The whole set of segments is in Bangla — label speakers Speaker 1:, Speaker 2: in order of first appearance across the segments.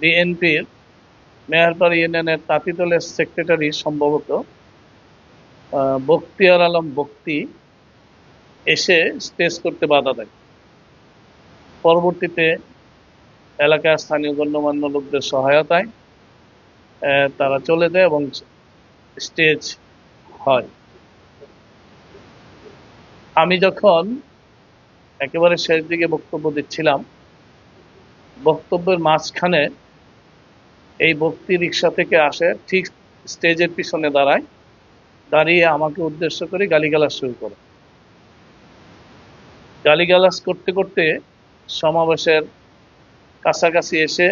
Speaker 1: বিএনপির মেহেরপাড়া ইউনিয়নের তাঁতিদলের সেক্রেটারি সম্ভবত বখতিয়ার আলম বক্তি এসে স্টেজ করতে বাধা দেয়। পরবর্তীতে এলাকার স্থানীয় গণ্যমান্য লোকদের সহায়তায় তারা চলে যায় এবং স্টেজ হয়। আমি যখন একেবারে শেষ দিকে বক্তব্য দিচ্ছিলাম, বক্তব্যের মাঝখানে এই বক্তি রিক্সা থেকে আসে, ঠিক স্টেজের পিছনে দাঁড়িয়ে আমাকে উদ্দেশ্য করে গালিগালাজ শুরু করে। গালিগালাজ করতে করতে সমাবেশের কাছাকাছি এসে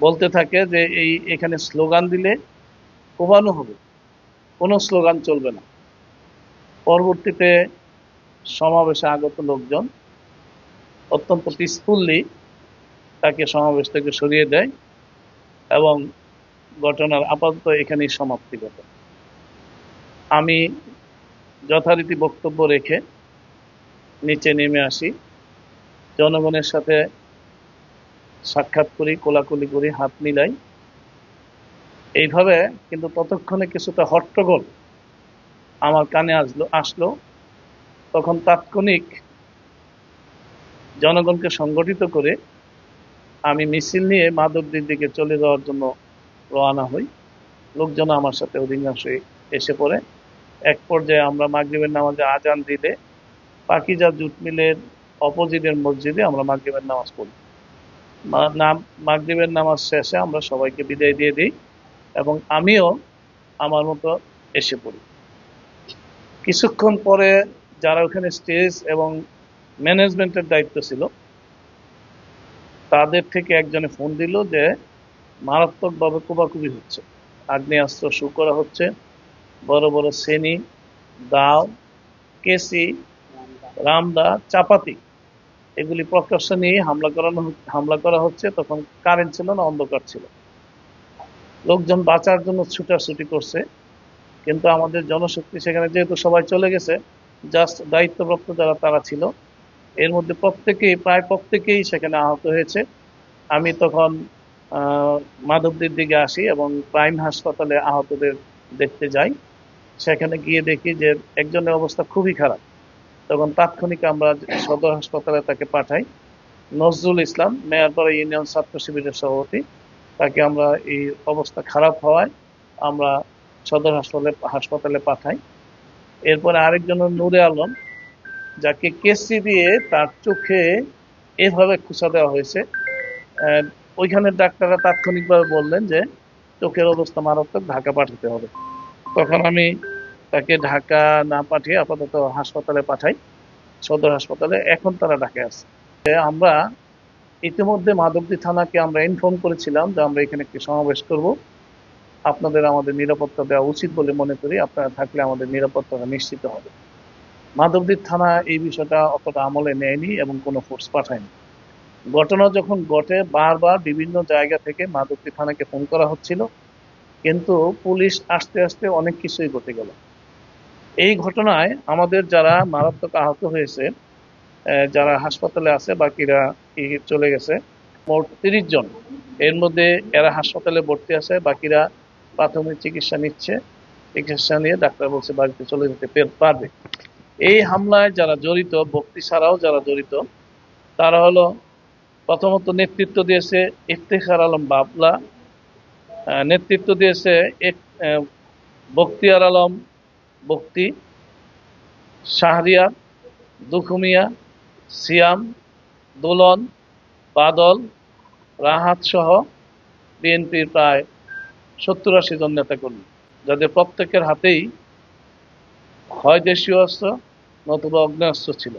Speaker 1: বলতে থাকে যে এখানে স্লোগান দিলে কোবানো হবে, কোনো স্লোগান চলবে না। পরবর্তীতে সমাবেশে আগত লোকজন অত্যন্ত পিসফুললি তাকে সমাবেশ থেকে সরিয়ে দেয় এবং ঘটনার আপাতত এখানেই সমাপ্তি ঘটে। আমি যথারীতি বক্তব্য রেখে নিচে নেমে আসি, জনগণের সাথে সাক্ষাৎ করি, কোলাকুলি করি, হাত মিলাই এইভাবে। কিন্তু ততক্ষণে কিছুটা হট্টগোল আমার কানে আসলো। তখন তাৎক্ষণিক জনগণকে সংগঠিত করে আমি মিছিল নিয়ে মাধবদীর দিকে চলে যাওয়ার জন্য রওনা হই। লোকজন আমার সাথে অধিকাংশই এসে পড়ে। এক পর্যায়ে আমরা মাগরিবের নামাজে আজান দিলে পাকিজা জুট মিলের অপোজিটের মসজিদে আমরা মাগরিবের নামাজ পড়ি। মাগরিবের নামাজ শেষে আমরা সবাইকে বিদায় দিয়ে দিই এবং আমিও আমার মতো এসে পড়ি। কিছুক্ষণ পরে যারা ওখানে স্টেজ এবং ম্যানেজমেন্টের দায়িত্ব ছিল তাদের থেকে একজনে ফোন দিল যে মারাত্মকভাবে কোবাকুবি হচ্ছে, আগ্নেয়াস্ত্র শু করা হচ্ছে, বড় বড় সেনি, দাও, কেসি, রামদা, চাপাতি এগুলি প্রকাশ্যে নিয়ে হামলা করা হচ্ছে। তখন কারেন্ট ছিল না, অন্ধকার ছিল। লোকজন বাঁচার জন্য ছুটাছুটি করছে, কিন্তু আমাদের জনশক্তি সেখানে যেহেতু সবাই চলে গেছে, জাস্ট দায়িত্বপ্রাপ্ত যারা তারা ছিল, এর মধ্যে প্রায় প্রত্যেকেই সেখানে আহত হয়েছে। আমি তখন মাধবদীর দিকে আসি এবং প্রাইম হাসপাতালে আহতদের দেখতে যাই। সেখানে গিয়ে দেখি যে একজনের অবস্থা খুবই খারাপ। তখন তাৎক্ষণিক আমরা সদর হাসপাতালে তাকে পাঠাই। নজরুল ইসলাম, মেহেরপাড়া ইউনিয়ন ছাত্র শিবিরের সভাপতি, তাকে আমরা এই অবস্থা খারাপ হওয়ায় আমরা সদর হাসপাতালে পাঠাই। এরপরে আরেকজন নূরে আলম, যাকে কেসি দিয়ে তার চোখে এভাবে খুঁচা দেওয়া হয়েছে, ওইখানের ডাক্তাররা তাৎক্ষণিকভাবে বললেন যে চোখের অবস্থা মারাত্মক, ঢাকা পাঠাতে হবে। তখন আমি তাকে ঢাকা না পাঠিয়ে আপাতত হাসপাতালে পাঠাই, সদর হাসপাতালে। এখন তারা ঢাকায় আছে। আমরা ইতিমধ্যে মাধবদী থানাকে আমরা ইনফর্ম করেছিলাম যে আমরা এখানে একটি সমাবেশ করব, আপনাদের আমাদের নিরাপত্তা দেওয়া উচিত বলে মনে করি, আপনারা থাকলে আমাদের নিরাপত্তাটা নিশ্চিত হবে। মাধবদী থানা এই বিষয়টা অতটা আমলে নেয়নি এবং কোনো ফোর্স পাঠায়নি। ঘটনা যখন ঘটে বারবার বিভিন্ন জায়গা থেকে মাধবদী থানাকে ফোন করা হচ্ছিল, কিন্তু পুলিশ আসতে আসতে অনেক কিছুই ঘটে গেল। এই ঘটনায় আমাদের যারা মারাত্মক আহত হয়েছে, যারা হাসপাতালে আছে, বাকিরা চলে গেছে, মোট 30 জন। এর মধ্যে এরা হাসপাতালে ভর্তি আছে, বাকিরা প্রাথমিক চিকিৎসা নিচ্ছে। চিকিৎসা নিয়ে ডাক্তার বলছে বাড়িতে চলে যেতে পারবে। এই হামলায় যারা জড়িত, বক্তি ছাড়াও যারা জড়িত, তারা হলো প্রথমত নেতৃত্ব দিয়েছে ইফতেখার আলম বাবলা, নেতৃত্ব দিয়েছে বখতিয়ার আলম বক্তি, শাহরিয়ার, দুখুমিয়া, সিয়াম, দোলন, বাদল, রাহাত সহ বিএনপির প্রায় 70-80 জন নেতাকর্মী, যাদের প্রত্যেকের হাতেই হয় দেশীয় অস্ত্র নতুবা অগ্নেয়াস্ত্র ছিল।